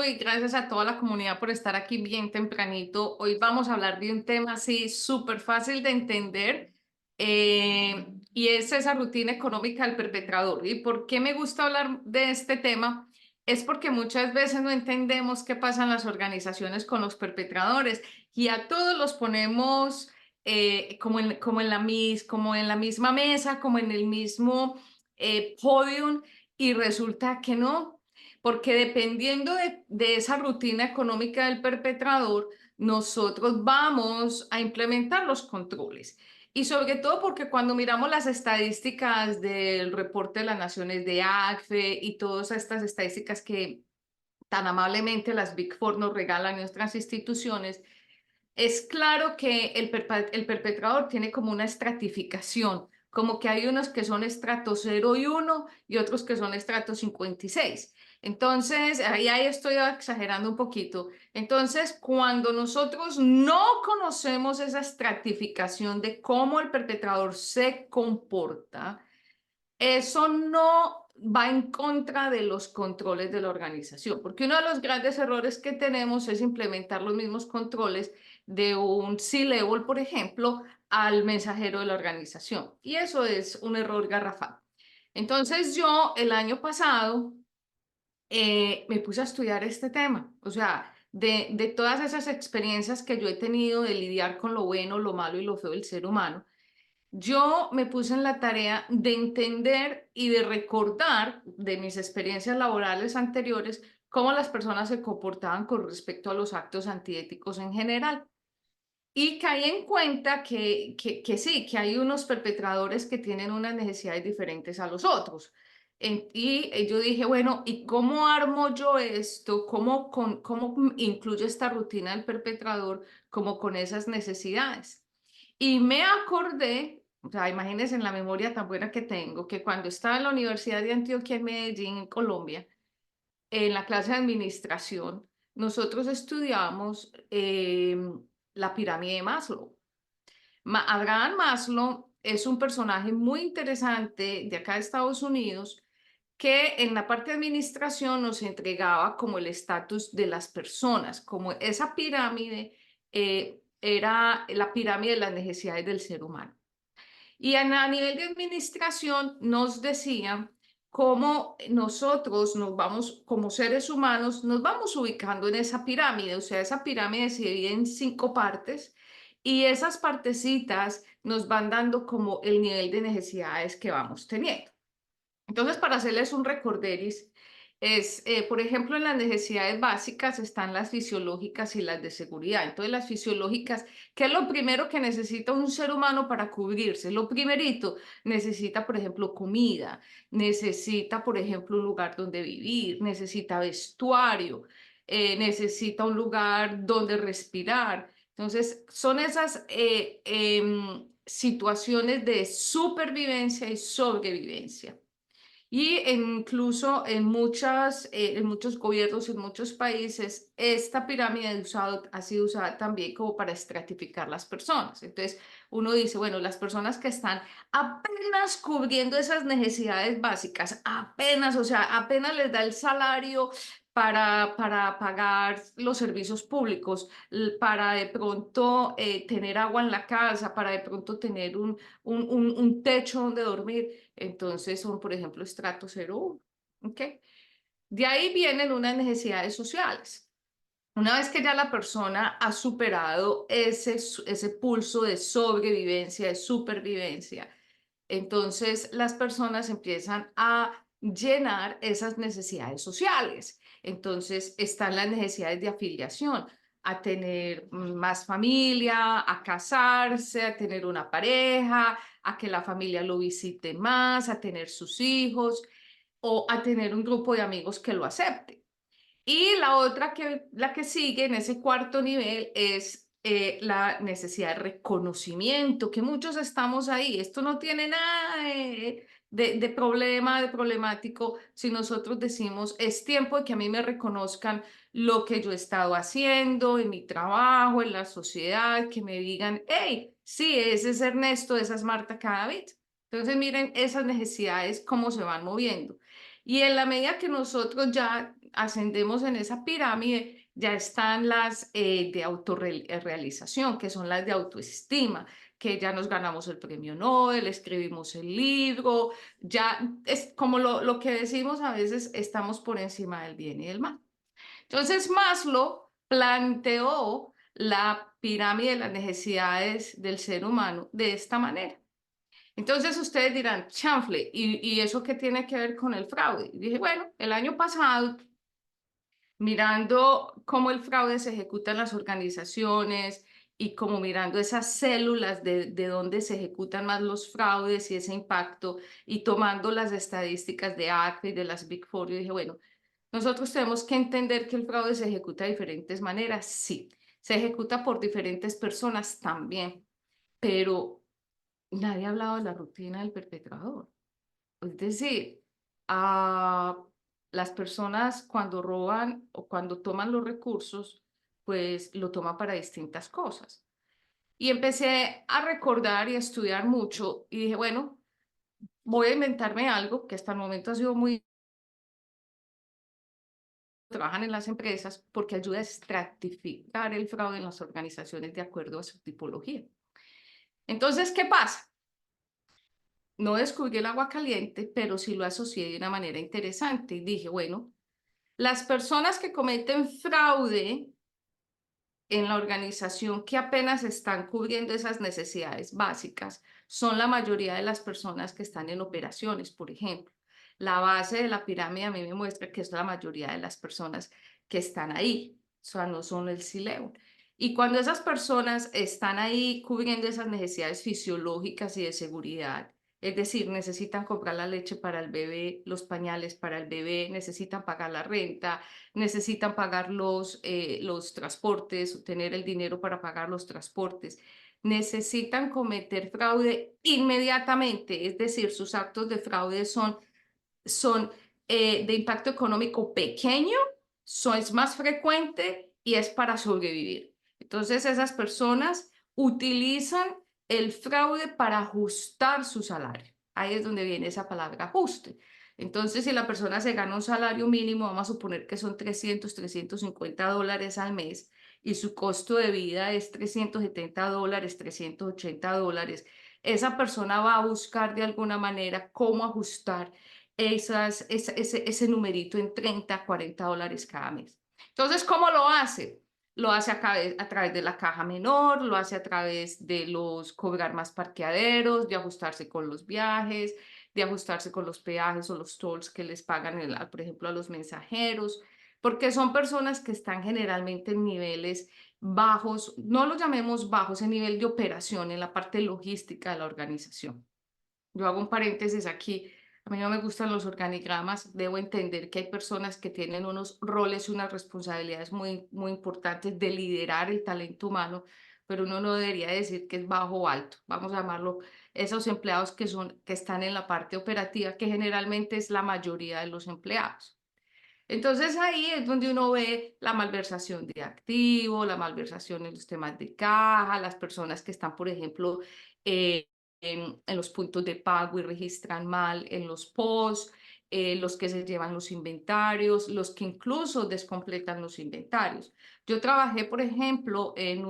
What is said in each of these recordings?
y gracias a toda la comunidad por estar aquí bien tempranito. Hoy vamos a hablar de un tema así súper fácil de entender y es esa rutina económica del perpetrador. ¿Y por qué me gusta hablar de este tema? Es porque muchas veces no entendemos qué pasa en las organizaciones con los perpetradores y a todos los ponemos como en la misma mesa, como en el mismo podium y resulta que no, porque dependiendo de esa rutina económica del perpetrador, nosotros vamos a implementar los controles. Y sobre todo porque cuando miramos las estadísticas del reporte de las Naciones de ACFE y todas estas estadísticas que tan amablemente las Big Four nos regalan en nuestras instituciones, es claro que el perpetrador tiene como una estratificación, como que hay unos que son estrato 0 y 1 y otros que son estrato 56. Entonces, ahí estoy exagerando un poquito. Entonces, cuando nosotros no conocemos esa estratificación de cómo el perpetrador se comporta, eso no va en contra de los controles de la organización, porque uno de los grandes errores que tenemos es implementar los mismos controles de un C-level, por ejemplo, al mensajero de la organización. Y eso es un error garrafal. Entonces yo el año pasado me puse a estudiar este tema, o sea, de todas esas experiencias que yo he tenido de lidiar con lo bueno, lo malo y lo feo del ser humano. Yo me puse en la tarea de entender y de recordar de mis experiencias laborales anteriores cómo las personas se comportaban con respecto a los actos antiéticos en general. Y caí en cuenta que sí, que hay unos perpetradores que tienen unas necesidades diferentes a los otros. Yo dije, bueno, ¿y cómo armo yo esto? ¿Cómo incluyo esta rutina del perpetrador como con esas necesidades? Y me acordé, o sea, imagínense en la memoria tan buena que tengo, que cuando estaba en la Universidad de Antioquia en Medellín, en Colombia, en la clase de administración, nosotros estudiamos la pirámide de Maslow. Abraham Maslow es un personaje muy interesante de acá de Estados Unidos que en la parte de administración nos entregaba como el estatus de las personas, como esa pirámide era la pirámide de las necesidades del ser humano. Y a nivel de administración nos decían cómo nosotros nos vamos, como seres humanos, nos vamos ubicando en esa pirámide. O sea, esa pirámide se divide en 5 partes y esas partecitas nos van dando como el nivel de necesidades que vamos teniendo. Entonces, para hacerles un recorderis, por ejemplo, en las necesidades básicas están las fisiológicas y las de seguridad. Entonces, las fisiológicas, ¿qué es lo primero que necesita un ser humano para cubrirse? Lo primerito, necesita, por ejemplo, comida, necesita, por ejemplo, un lugar donde vivir, necesita vestuario, necesita un lugar donde respirar. Entonces, son esas situaciones de supervivencia y sobrevivencia. Y incluso en muchos gobiernos, en muchos países, esta pirámide ha sido usada también como para estratificar las personas. Entonces, uno dice, bueno, las personas que están apenas cubriendo esas necesidades básicas, apenas, o sea, apenas les da el salario para pagar los servicios públicos, para de pronto tener agua en la casa, para de pronto tener un techo donde dormir. Entonces son, por ejemplo, estrato 0, 1. ¿Ok? De ahí vienen unas necesidades sociales. Una vez que ya la persona ha superado ese pulso de sobrevivencia, de supervivencia, entonces las personas empiezan a llenar esas necesidades sociales. Entonces están las necesidades de afiliación, a tener más familia, a casarse, a tener una pareja, a que la familia lo visite más, a tener sus hijos o a tener un grupo de amigos que lo acepte. Y la otra la que sigue en ese cuarto nivel es la necesidad de reconocimiento, que muchos estamos ahí. Esto no tiene nada de problema, de problemático, si nosotros decimos, es tiempo de que a mí me reconozcan lo que yo he estado haciendo en mi trabajo, en la sociedad, que me digan, hey, sí, ese es Ernesto, esa es Marta Cadavid. Entonces, miren esas necesidades, cómo se van moviendo. Y en la medida que nosotros ya ascendemos en esa pirámide, ya están las de autorrealización, que son las de autoestima, que ya nos ganamos el premio Nobel, escribimos el libro, ya es como lo que decimos a veces, estamos por encima del bien y del mal. Entonces Maslow planteó la pirámide de las necesidades del ser humano de esta manera. Entonces ustedes dirán, chanfle, ¿y eso qué tiene que ver con el fraude? Y dije, bueno, el año pasado, mirando cómo el fraude se ejecuta en las organizaciones y como mirando esas células de dónde se ejecutan más los fraudes y ese impacto, y tomando las estadísticas de ACRE y de las Big Four, yo dije, bueno, nosotros tenemos que entender que el fraude se ejecuta de diferentes maneras, sí, se ejecuta por diferentes personas también, pero nadie ha hablado de la rutina del perpetrador. Es decir, a las personas cuando roban o cuando toman los recursos, pues lo toman para distintas cosas. Y empecé a recordar y a estudiar mucho y dije, bueno, voy a inventarme algo que hasta el momento ha sido muy trabajan en las empresas porque ayuda a estratificar el fraude en las organizaciones de acuerdo a su tipología. Entonces, ¿qué pasa? No descubrí el agua caliente, pero sí lo asocié de una manera interesante y dije, bueno, las personas que cometen fraude en la organización que apenas están cubriendo esas necesidades básicas son la mayoría de las personas que están en operaciones, por ejemplo. La base de la pirámide a mí me muestra que es la mayoría de las personas que están ahí, o sea, no son el C-level. Y cuando esas personas están ahí cubriendo esas necesidades fisiológicas y de seguridad, es decir, necesitan comprar la leche para el bebé, los pañales para el bebé, necesitan pagar la renta, necesitan pagar los transportes, tener el dinero para pagar los transportes, necesitan cometer fraude inmediatamente, es decir, sus actos de fraude son de impacto económico pequeño, es más frecuente y es para sobrevivir. Entonces, esas personas utilizan el fraude para ajustar su salario. Ahí es donde viene esa palabra ajuste. Entonces, si la persona se gana un salario mínimo, vamos a suponer que son $350 al mes y su costo de vida es $370, $380, esa persona va a buscar de alguna manera cómo ajustar ese numerito en $30, $40 cada mes. Entonces, ¿cómo lo hace? Lo hace a través de la caja menor, lo hace a través de los cobrar más parqueaderos, de ajustarse con los viajes, de ajustarse con los peajes o los tolls que les pagan, por ejemplo, a los mensajeros, porque son personas que están generalmente en niveles bajos, no lo llamemos bajos, en nivel de operación, en la parte logística de la organización. Yo hago un paréntesis aquí. A mí no me gustan los organigramas. Debo entender que hay personas que tienen unos roles y unas responsabilidades muy, muy importantes de liderar el talento humano, pero uno no debería decir que es bajo o alto. Vamos a llamarlo esos empleados que están en la parte operativa, que generalmente es la mayoría de los empleados. Entonces ahí es donde uno ve la malversación de activos, la malversación en los temas de caja, las personas que están, por ejemplo, eh, en los puntos de pago y registran mal en los POS, los que se llevan los inventarios, los que incluso descompletan los inventarios. Yo trabajé, por ejemplo, en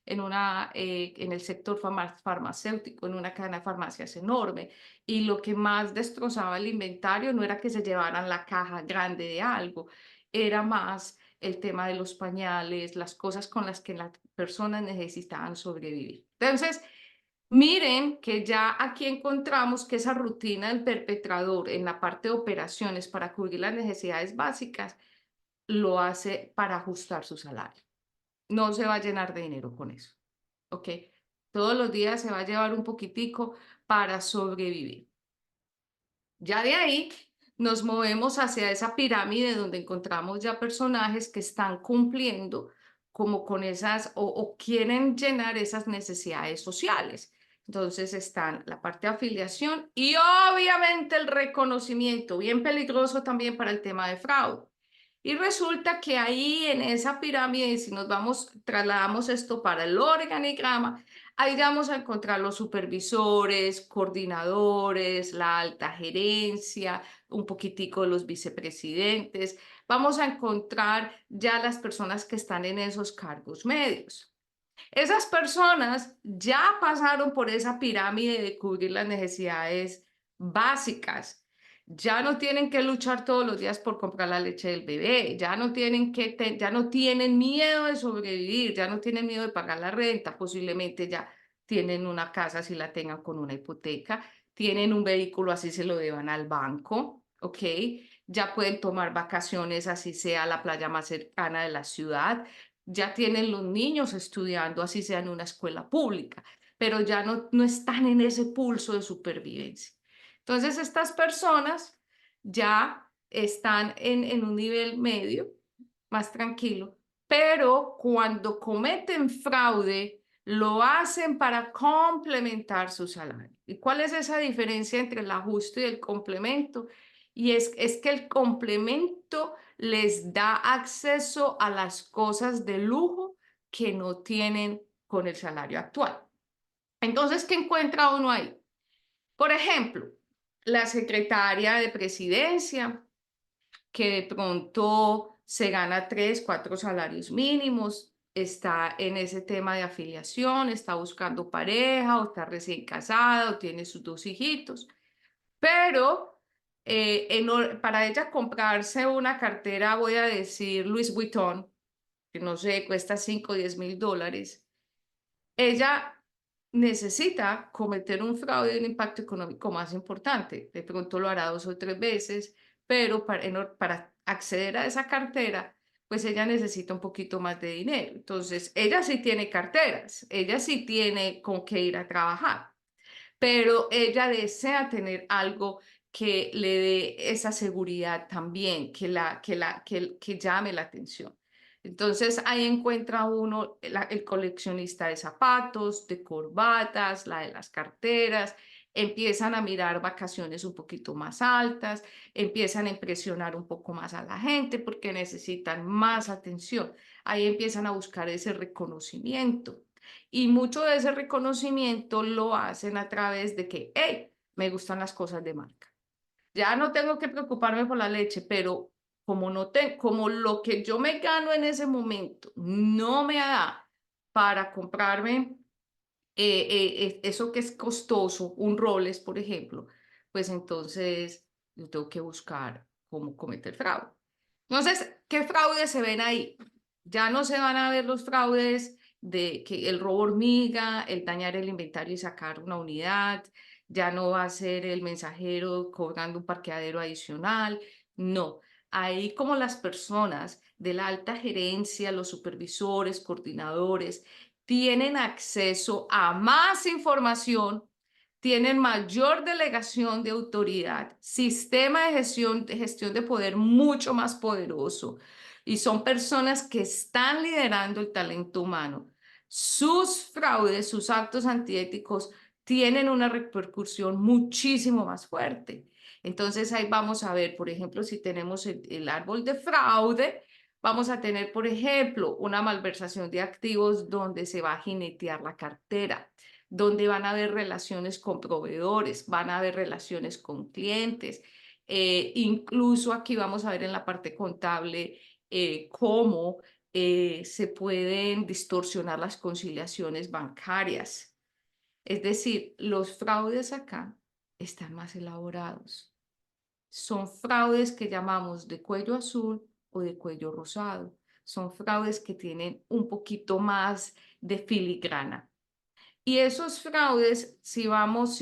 el sector farmacéutico, en una cadena de farmacias enorme, y lo que más destrozaba el inventario no era que se llevaran la caja grande de algo, era más el tema de los pañales, las cosas con las que las personas necesitaban sobrevivir. Entonces, miren que ya aquí encontramos que esa rutina del perpetrador en la parte de operaciones para cubrir las necesidades básicas lo hace para ajustar su salario. No se va a llenar de dinero con eso, ¿ok? Todos los días se va a llevar un poquitico para sobrevivir. Ya de ahí nos movemos hacia esa pirámide donde encontramos ya personajes que están cumpliendo como con esas o quieren llenar esas necesidades sociales. Entonces están la parte de afiliación y obviamente el reconocimiento, bien peligroso también para el tema de fraude. Y resulta que ahí en esa pirámide, si nos trasladamos esto para el organigrama, ahí vamos a encontrar los supervisores, coordinadores, la alta gerencia, un poquitico de los vicepresidentes. vamos a encontrar ya las personas que están en esos cargos medios. Esas personas ya pasaron por esa pirámide de cubrir las necesidades básicas. Ya no tienen que luchar todos los días por comprar la leche del bebé, ya no tienen miedo de sobrevivir, ya no tienen miedo de pagar la renta, posiblemente ya tienen una casa si la tengan con una hipoteca, tienen un vehículo así se lo deban al banco, ¿ok? Ya pueden tomar vacaciones así sea la playa más cercana de la ciudad, ya tienen los niños estudiando, así sea en una escuela pública, pero ya no están en ese pulso de supervivencia. Entonces, estas personas ya están en un nivel medio, más tranquilo, pero cuando cometen fraude, lo hacen para complementar su salario. ¿Y cuál es esa diferencia entre el ajuste y el complemento? Y es que el complemento les da acceso a las cosas de lujo que no tienen con el salario actual. Entonces, ¿qué encuentra uno ahí? Por ejemplo, la secretaria de presidencia, que de pronto se gana 3, 4 salarios mínimos, está en ese tema de afiliación, está buscando pareja o está recién casada o tiene sus 2 hijitos, pero para ella comprarse una cartera, voy a decir Louis Vuitton, que no sé, cuesta 5 o 10 mil dólares, ella necesita cometer un fraude de un impacto económico más importante. De pronto lo hará 2 o 3 veces, pero para acceder a esa cartera, pues ella necesita un poquito más de dinero. Entonces, ella sí tiene carteras, ella sí tiene con qué ir a trabajar, pero ella desea tener algo que le dé esa seguridad también, que llame la atención. Entonces ahí encuentra uno el coleccionista de zapatos, de corbatas, la de las carteras, empiezan a mirar vacaciones un poquito más altas, empiezan a impresionar un poco más a la gente porque necesitan más atención. Ahí empiezan a buscar ese reconocimiento. Y mucho de ese reconocimiento lo hacen a través de que, hey, me gustan las cosas de marca. Ya no tengo que preocuparme por la leche, pero como lo que yo me gano en ese momento no me da para comprarme eso que es costoso, un Rolex, por ejemplo, pues entonces yo tengo que buscar cómo cometer fraude. Entonces, ¿qué fraudes se ven ahí? Ya no se van a ver los fraudes de que el robo hormiga, el dañar el inventario y sacar una unidad, ya no va a ser el mensajero cobrando un parqueadero adicional, no. Ahí como las personas de la alta gerencia, los supervisores, coordinadores, tienen acceso a más información, tienen mayor delegación de autoridad, sistema de gestión de poder mucho más poderoso y son personas que están liderando el talento humano. Sus fraudes, sus actos antiéticos tienen una repercusión muchísimo más fuerte. Entonces ahí vamos a ver, por ejemplo, si tenemos el árbol de fraude, vamos a tener, por ejemplo, una malversación de activos donde se va a jinetear la cartera, donde van a haber relaciones con proveedores, van a haber relaciones con clientes. Incluso aquí vamos a ver en la parte contable cómo se pueden distorsionar las conciliaciones bancarias. Es decir, los fraudes acá están más elaborados. Son fraudes que llamamos de cuello azul o de cuello rosado. Son fraudes que tienen un poquito más de filigrana. Y esos fraudes, si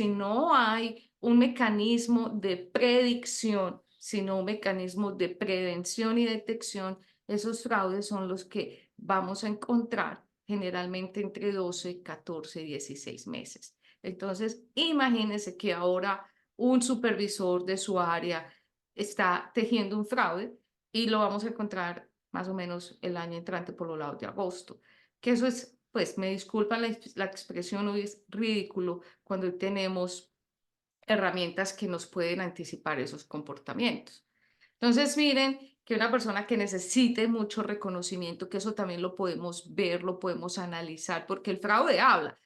no hay un mecanismo de predicción, sino un mecanismo de prevención y detección, esos fraudes son los que vamos a encontrar generalmente entre 12, 14 y 16 meses. Entonces, imagínense que ahora un supervisor de su área está tejiendo un fraude y lo vamos a encontrar más o menos el año entrante por los lados de agosto. Que eso es, pues me disculpan la expresión, hoy es ridículo cuando tenemos herramientas que nos pueden anticipar esos comportamientos. Entonces, miren que una persona que necesite mucho reconocimiento, que eso también lo podemos ver, lo podemos analizar, porque el fraude habla.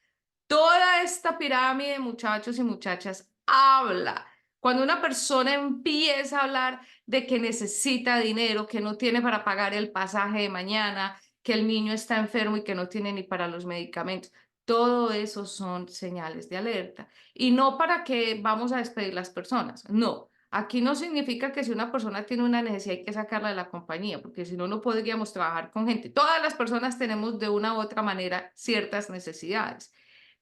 Toda esta pirámide, muchachos y muchachas, habla. Cuando una persona empieza a hablar de que necesita dinero, que no tiene para pagar el pasaje de mañana, que el niño está enfermo y que no tiene ni para los medicamentos, todo eso son señales de alerta. Y no para que vamos a despedir las personas, no. Aquí no significa que si una persona tiene una necesidad hay que sacarla de la compañía, porque si no, no podríamos trabajar con gente. Todas las personas tenemos de una u otra manera ciertas necesidades,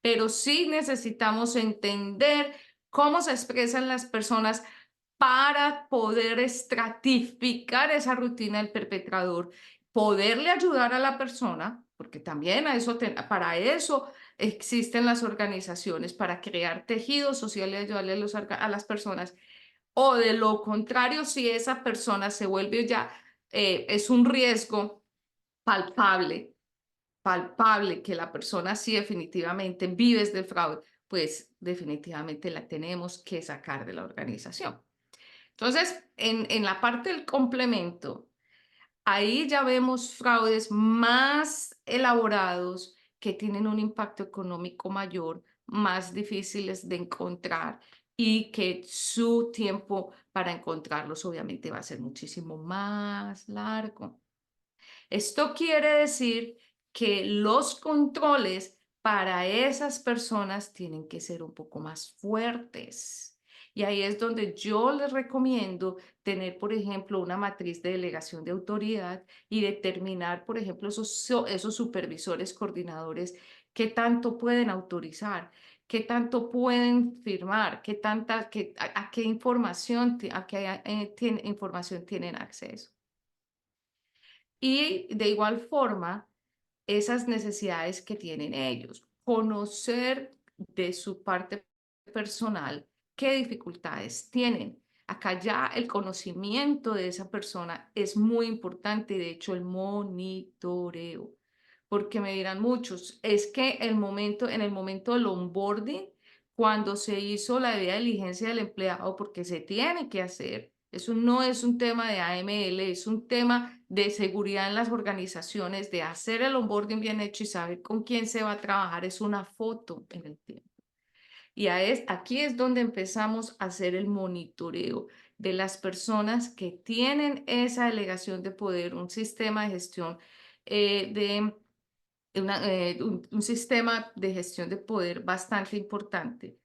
pero sí necesitamos entender cómo se expresan las personas para poder estratificar esa rutina del perpetrador, poderle ayudar a la persona, porque también para eso existen las organizaciones, para crear tejido social y ayudarle a las personas. O de lo contrario, si esa persona se vuelve ya, es un riesgo palpable, palpable que la persona sí definitivamente vive del fraude, pues definitivamente la tenemos que sacar de la organización. Entonces, en la parte del complemento, ahí ya vemos fraudes más elaborados que tienen un impacto económico mayor, más difíciles de encontrar y que su tiempo para encontrarlos obviamente va a ser muchísimo más largo. Esto quiere decir que los controles para esas personas tienen que ser un poco más fuertes. Y ahí es donde yo les recomiendo tener, por ejemplo, una matriz de delegación de autoridad y determinar, por ejemplo, esos supervisores, coordinadores, qué tanto pueden autorizar, qué tanto pueden firmar, a qué información, información tienen acceso. Y de igual forma, esas necesidades que tienen ellos, conocer de su parte personal qué dificultades tienen. Acá ya el conocimiento de esa persona es muy importante, de hecho el monitoreo, porque me dirán muchos, es que en el momento del onboarding, cuando se hizo la debida diligencia del empleado, porque se tiene que hacer, eso no es un tema de AML, es un tema de seguridad en las organizaciones, de hacer el onboarding bien hecho y saber con quién se va a trabajar, es una foto en el tiempo. Y aquí es donde empezamos a hacer el monitoreo de las personas que tienen esa delegación de poder, un sistema de gestión un sistema de gestión de poder bastante importante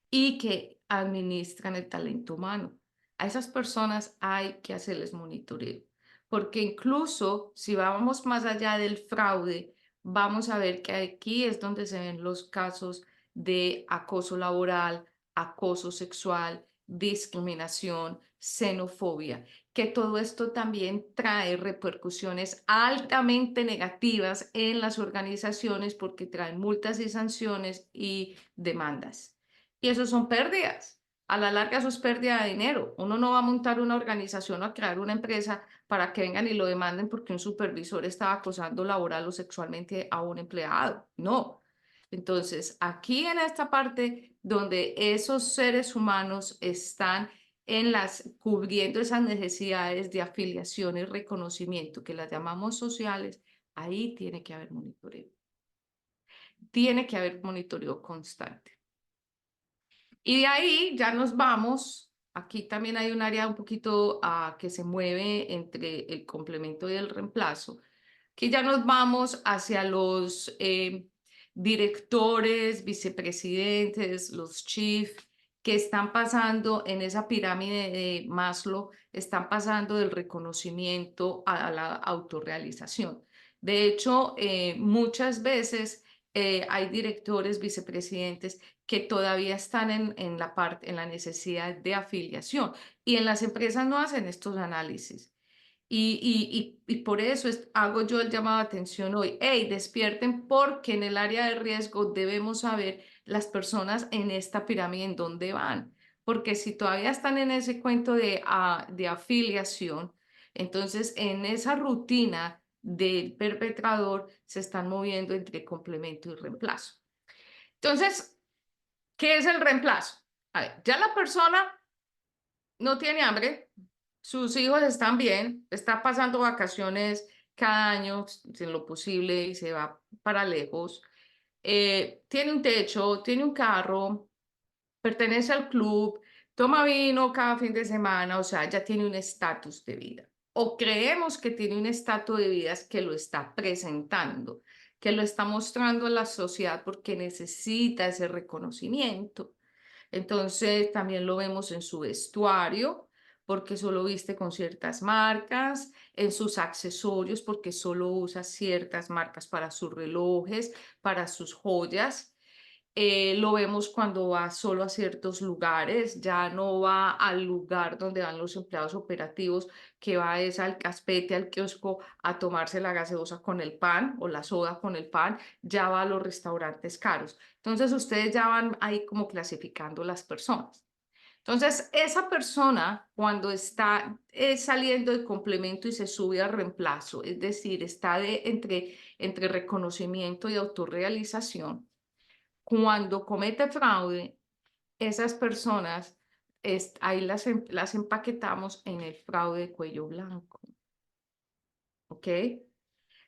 y que administran el talento humano. A esas personas hay que hacerles monitoreo, porque incluso si vamos más allá del fraude, vamos a ver que aquí es donde se ven los casos de acoso laboral, acoso sexual, discriminación, xenofobia, que todo esto también trae repercusiones altamente negativas en las organizaciones porque trae multas y sanciones y demandas. Y eso son pérdidas. A la larga eso es pérdida de dinero. Uno no va a montar una organización o a crear una empresa para que vengan y lo demanden porque un supervisor estaba acosando laboral o sexualmente a un empleado. No. Entonces, aquí en esta parte donde esos seres humanos están cubriendo esas necesidades de afiliación y reconocimiento, que las llamamos sociales, ahí tiene que haber monitoreo. Tiene que haber monitoreo constante. Y de ahí ya nos vamos. Aquí también hay un área un poquito que se mueve entre el complemento y el reemplazo, que ya nos vamos hacia los directores, vicepresidentes, los chief, que están pasando en esa pirámide de Maslow, están pasando del reconocimiento a la autorrealización. De hecho, muchas veces hay directores, vicepresidentes que todavía están en la necesidad de afiliación y en las empresas no hacen estos análisis. Y por eso hago yo el llamado de atención hoy. Hey, despierten porque en el área de riesgo debemos saber las personas en esta pirámide en dónde van. Porque si todavía están en ese cuento de afiliación, entonces en esa rutina del perpetrador se están moviendo entre complemento y reemplazo. Entonces, ¿qué es el reemplazo? A ver, ya la persona no tiene hambre, sus hijos están bien, está pasando vacaciones cada año, en lo posible, y se va para lejos. Tiene un techo, tiene un carro, pertenece al club, toma vino cada fin de semana, o sea, ya tiene un estatus de vida. O creemos que tiene un estatus de vida que lo está presentando, que lo está mostrando a la sociedad porque necesita ese reconocimiento. Entonces, también lo vemos en su vestuario, porque solo viste con ciertas marcas, en sus accesorios, porque solo usa ciertas marcas para sus relojes, para sus joyas. Lo vemos cuando va solo a ciertos lugares, ya no va al lugar donde van los empleados operativos, que va es al caspete, al kiosco, a tomarse la gaseosa con el pan o la soda con el pan, ya va a los restaurantes caros. Entonces, ustedes ya van ahí como clasificando las personas. Entonces, esa persona cuando está saliendo de complemento y se sube al reemplazo, es decir, está entre reconocimiento y autorrealización, cuando comete fraude, esas personas, ahí las empaquetamos en el fraude de cuello blanco, ¿ok?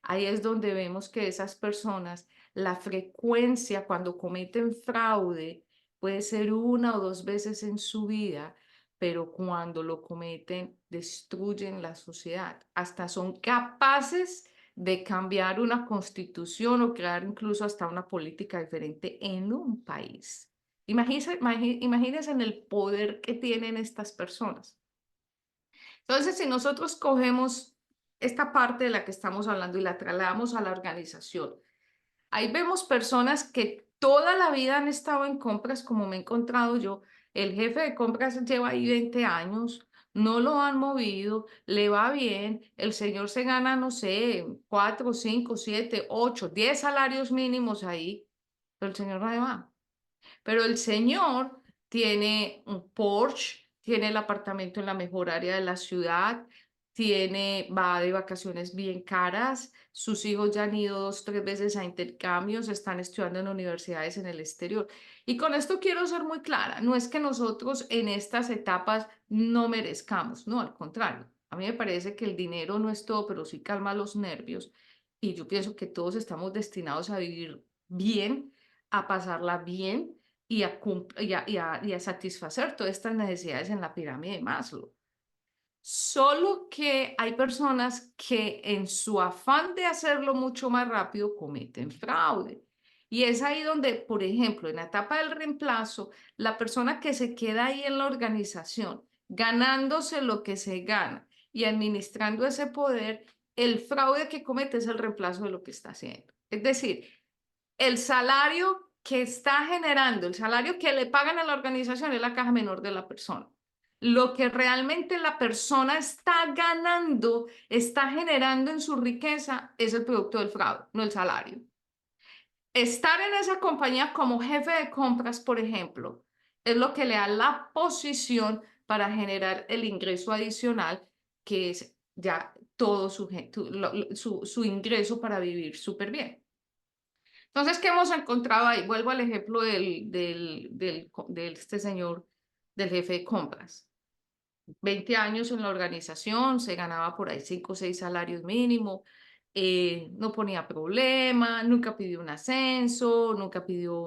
Ahí es donde vemos que esas personas, la frecuencia cuando cometen fraude puede ser una o dos veces en su vida, pero cuando lo cometen, destruyen la sociedad. Hasta son capaces de cambiar una constitución o crear incluso hasta una política diferente en un país. Imagínense en el poder que tienen estas personas. Entonces, si nosotros cogemos esta parte de la que estamos hablando y la trasladamos a la organización, ahí vemos personas que toda la vida han estado en compras, como me he encontrado yo. El jefe de compras lleva ahí 20 años, no lo han movido, le va bien, el señor se gana, no sé, 4, 5, 7, 8, 10 salarios mínimos ahí, pero el señor no le va. Pero el señor tiene un Porsche, tiene el apartamento en la mejor área de la ciudad, va de vacaciones bien caras, sus hijos ya han ido 2, 3 veces a intercambios, están estudiando en universidades en el exterior. Y con esto quiero ser muy clara, no es que nosotros en estas etapas no merezcamos, no, al contrario. A mí me parece que el dinero no es todo, pero sí calma los nervios. Y yo pienso que todos estamos destinados a vivir bien, a pasarla bien y a satisfacer todas estas necesidades en la pirámide de Maslow. Solo que hay personas que en su afán de hacerlo mucho más rápido cometen fraude. Y es ahí donde, por ejemplo, en la etapa del reemplazo, la persona que se queda ahí en la organización, ganándose lo que se gana y administrando ese poder, el fraude que comete es el reemplazo de lo que está haciendo. Es decir, el salario que está generando, el salario que le pagan a la organización es la caja menor de la persona. Lo que realmente la persona está ganando, está generando en su riqueza, es el producto del fraude, no el salario. Estar en esa compañía como jefe de compras, por ejemplo, es lo que le da la posición para generar el ingreso adicional, que es ya todo su ingreso para vivir súper bien. Entonces, ¿qué hemos encontrado ahí? Vuelvo al ejemplo de este señor, del jefe de compras. 20 años en la organización, se ganaba por ahí 5 o 6 salarios mínimos, no ponía problema, nunca pidió un ascenso, nunca pidió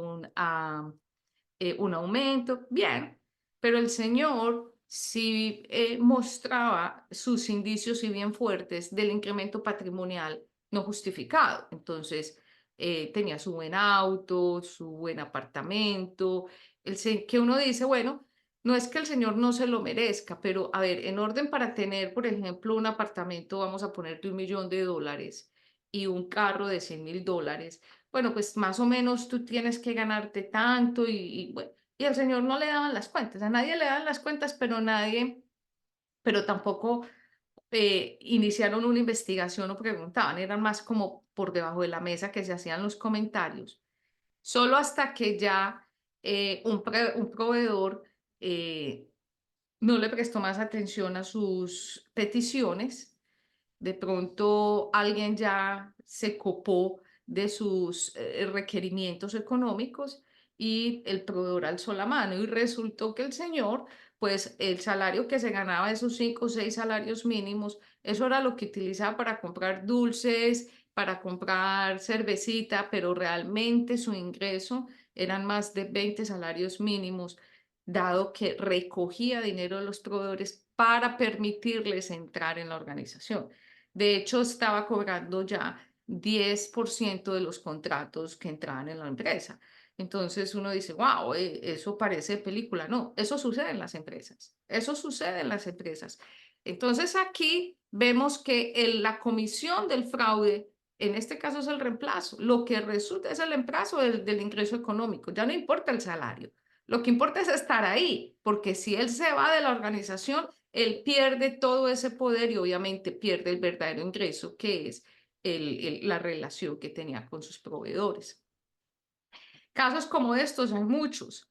un aumento, bien, pero el señor sí mostraba sus indicios y bien fuertes del incremento patrimonial no justificado. Entonces, tenía su buen auto, su buen apartamento, que uno dice, bueno, no es que el señor no se lo merezca, pero a ver, en orden para tener, por ejemplo, un apartamento, vamos a poner de $1.000.000 y un carro de $100.000, bueno, pues más o menos tú tienes que ganarte tanto bueno, y al señor no le daban las cuentas, a nadie le daban las cuentas, pero tampoco iniciaron una investigación o preguntaban, eran más como por debajo de la mesa que se hacían los comentarios, solo hasta que ya un proveedor eh, no le prestó más atención a sus peticiones. De pronto alguien ya se copó de sus requerimientos económicos y el proveedor alzó la mano y resultó que el señor, pues el salario que se ganaba, esos 5 o 6 salarios mínimos, eso era lo que utilizaba para comprar dulces, para comprar cervecita, pero realmente su ingreso eran más de 20 salarios mínimos dado que recogía dinero de los proveedores para permitirles entrar en la organización. De hecho, estaba cobrando ya 10% de los contratos que entraban en la empresa. Entonces uno dice, wow, eso parece película. No, eso sucede en las empresas. Eso sucede en las empresas. Entonces aquí vemos que la comisión del fraude, en este caso es el reemplazo. Lo que resulta es el reemplazo del ingreso económico. Ya no importa el salario. Lo que importa es estar ahí, porque si él se va de la organización, él pierde todo ese poder y obviamente pierde el verdadero ingreso, que es la relación que tenía con sus proveedores. Casos como estos hay muchos.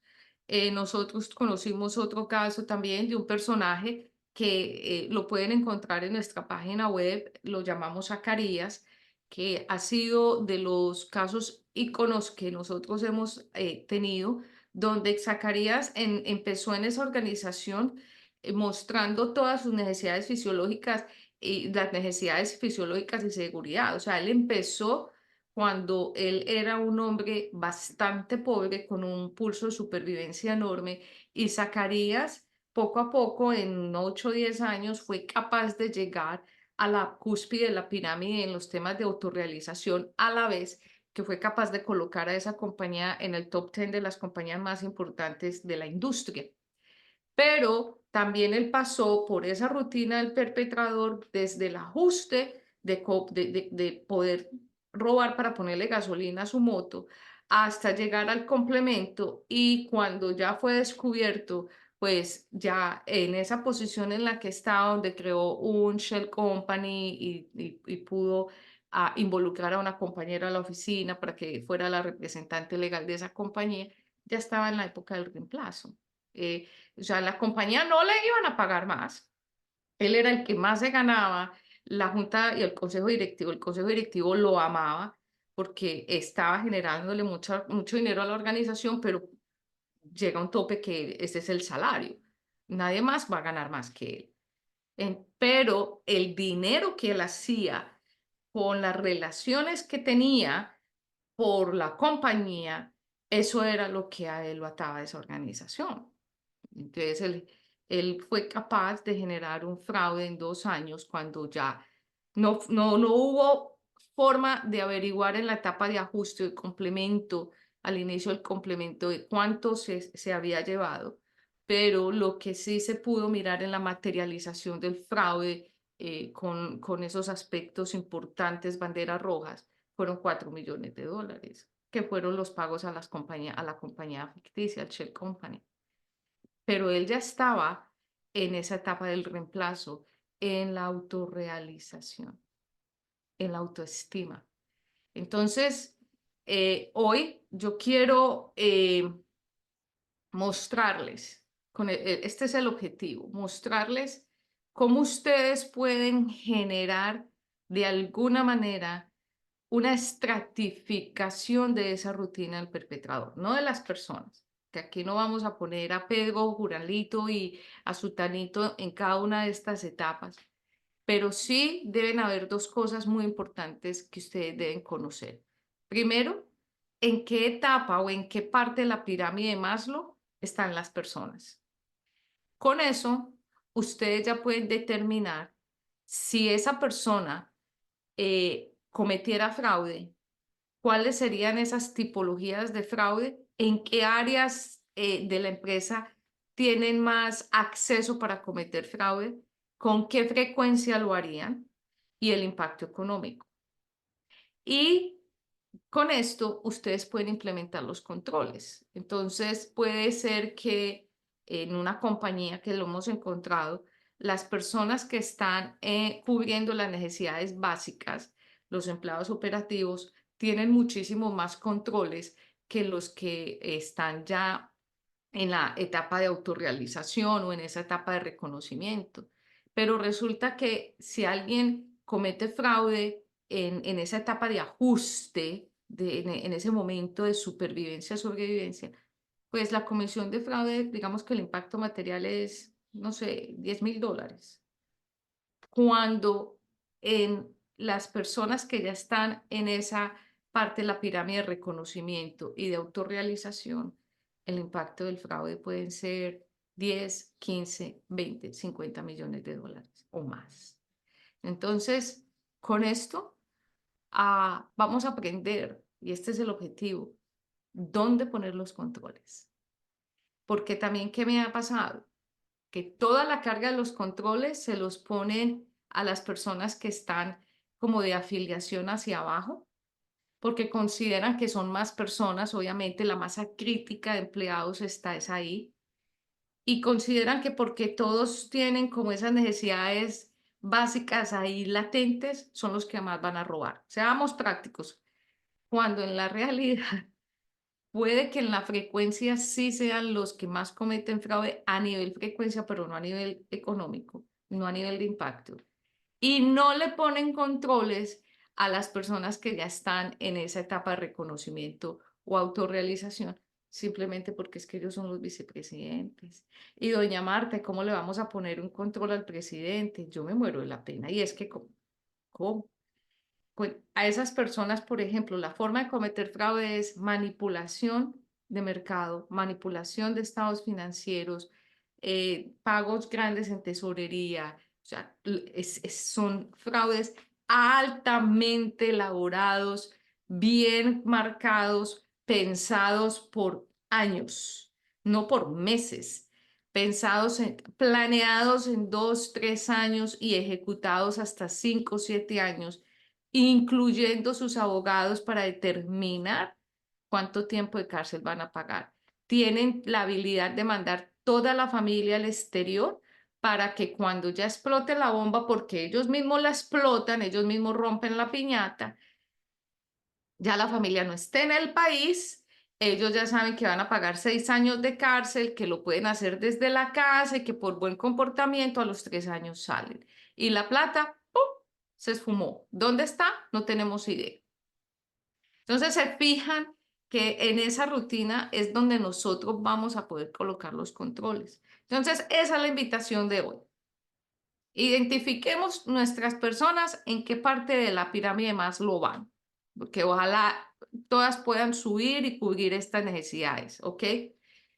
Nosotros conocimos otro caso también de un personaje que lo pueden encontrar en nuestra página web, lo llamamos Zacarías, que ha sido de los casos íconos que nosotros hemos tenido, donde Zacarías empezó en esa organización mostrando todas sus necesidades fisiológicas y las necesidades fisiológicas y seguridad. O sea, él empezó cuando él era un hombre bastante pobre, con un pulso de supervivencia enorme, y Zacarías, poco a poco, en 8 o 10 años, fue capaz de llegar a la cúspide de la pirámide en los temas de autorrealización, a la vez que fue capaz de colocar a esa compañía en el top 10 de las compañías más importantes de la industria. Pero también él pasó por esa rutina del perpetrador desde el ajuste de poder robar para ponerle gasolina a su moto hasta llegar al complemento, y cuando ya fue descubierto, pues ya en esa posición en la que estaba, donde creó un shell company y pudo involucrar a una compañera a la oficina para que fuera la representante legal de esa compañía, ya estaba en la época del reemplazo. Eh, o sea, la compañía no le iban a pagar más. Él era el que más se ganaba. La junta y el consejo directivo lo amaba porque estaba generándole mucho dinero a la organización, pero llega un tope que ese es el salario. Nadie más va a ganar más que él. Pero el dinero que él hacía con las relaciones que tenía por la compañía, eso era lo que a él lo ataba a esa organización. Entonces, él fue capaz de generar un fraude en 2 años cuando ya no hubo forma de averiguar en la etapa de ajuste del complemento, al inicio del complemento, de cuánto se había llevado, pero lo que sí se pudo mirar en la materialización del fraude, con esos aspectos importantes, banderas rojas, fueron $4 millones, que fueron los pagos a a la compañía ficticia, al Shell Company. Pero él ya estaba en esa etapa del reemplazo, en la autorrealización, en la autoestima. Entonces, hoy yo quiero mostrarles, este es el objetivo, mostrarles cómo ustedes pueden generar de alguna manera una estratificación de esa rutina del perpetrador, no de las personas, que aquí no vamos a poner a Pedro, Juranito y a Sutanito en cada una de estas etapas, pero sí deben haber dos cosas muy importantes que ustedes deben conocer. Primero, en qué etapa o en qué parte de la pirámide de Maslow están las personas. Con eso, ustedes ya pueden determinar si esa persona cometiera fraude, cuáles serían esas tipologías de fraude, en qué áreas de la empresa tienen más acceso para cometer fraude, con qué frecuencia lo harían y el impacto económico. Y con esto ustedes pueden implementar los controles. Entonces puede ser que en una compañía que lo hemos encontrado, las personas que están cubriendo las necesidades básicas, los empleados operativos, tienen muchísimo más controles que los que están ya en la etapa de autorrealización o en esa etapa de reconocimiento. Pero resulta que si alguien comete fraude en esa etapa de ajuste, en ese momento de supervivencia, sobrevivencia, pues la comisión de fraude, digamos que el impacto material es, no sé, $10,000. Cuando en las personas que ya están en esa parte de la pirámide de reconocimiento y de autorrealización, El impacto del fraude pueden ser 10, 15, 20, 50 millones de dólares o más. Entonces, con esto vamos a aprender, y este es el objetivo, dónde poner los controles. Porque también, ¿qué me ha pasado? Que toda la carga de los controles se los ponen a las personas que están como de afiliación hacia abajo, porque consideran que son más personas, obviamente la masa crítica de empleados es ahí, y consideran que porque todos tienen como esas necesidades básicas ahí latentes, son los que más van a robar. Seamos prácticos, cuando en la realidad puede que en la frecuencia sí sean los que más cometen fraude a nivel frecuencia, pero no a nivel económico, no a nivel de impacto. Y no le ponen controles a las personas que ya están en esa etapa de reconocimiento o autorrealización, simplemente porque es que ellos son los vicepresidentes. Y doña Marta, ¿cómo le vamos a poner un control al presidente? Yo me muero de la pena. Y es que, ¿cómo? A esas personas, por ejemplo, la forma de cometer fraude es manipulación de mercado, manipulación de estados financieros, pagos grandes en tesorería. O sea, son fraudes altamente elaborados, bien marcados, pensados por años, no por meses, planeados en 2, 3 años y ejecutados hasta 5, 7 años, incluyendo sus abogados para determinar cuánto tiempo de cárcel van a pagar. Tienen la habilidad de mandar toda la familia al exterior para que cuando ya explote la bomba, porque ellos mismos la explotan, ellos mismos rompen la piñata, ya la familia no esté en el país, ellos ya saben que van a pagar 6 años de cárcel, que lo pueden hacer desde la casa y que por buen comportamiento a los 3 años salen. Y la plata, ¡pum!, se esfumó. ¿Dónde está? No tenemos idea. Entonces se fijan que en esa rutina es donde nosotros vamos a poder colocar los controles. Entonces, esa es la invitación de hoy. Identifiquemos nuestras personas en qué parte de la pirámide más lo van, porque ojalá todas puedan subir y cubrir estas necesidades, ¿ok?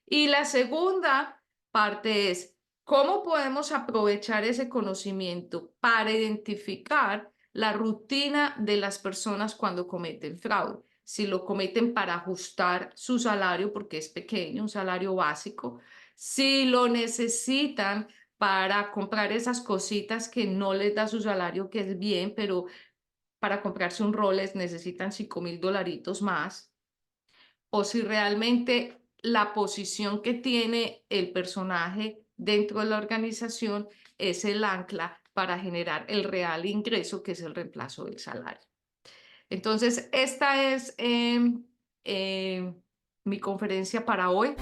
Y la segunda parte es cómo podemos aprovechar ese conocimiento para identificar la rutina de las personas cuando cometen fraude. Si lo cometen para ajustar su salario porque es pequeño, un salario básico, si lo necesitan para comprar esas cositas que no les da su salario, que es bien, pero para comprarse un Rolex necesitan $5,000 más, o si realmente la posición que tiene el personaje dentro de la organización es el ancla para generar el real ingreso, que es el reemplazo del salario. Entonces, esta es mi conferencia para hoy.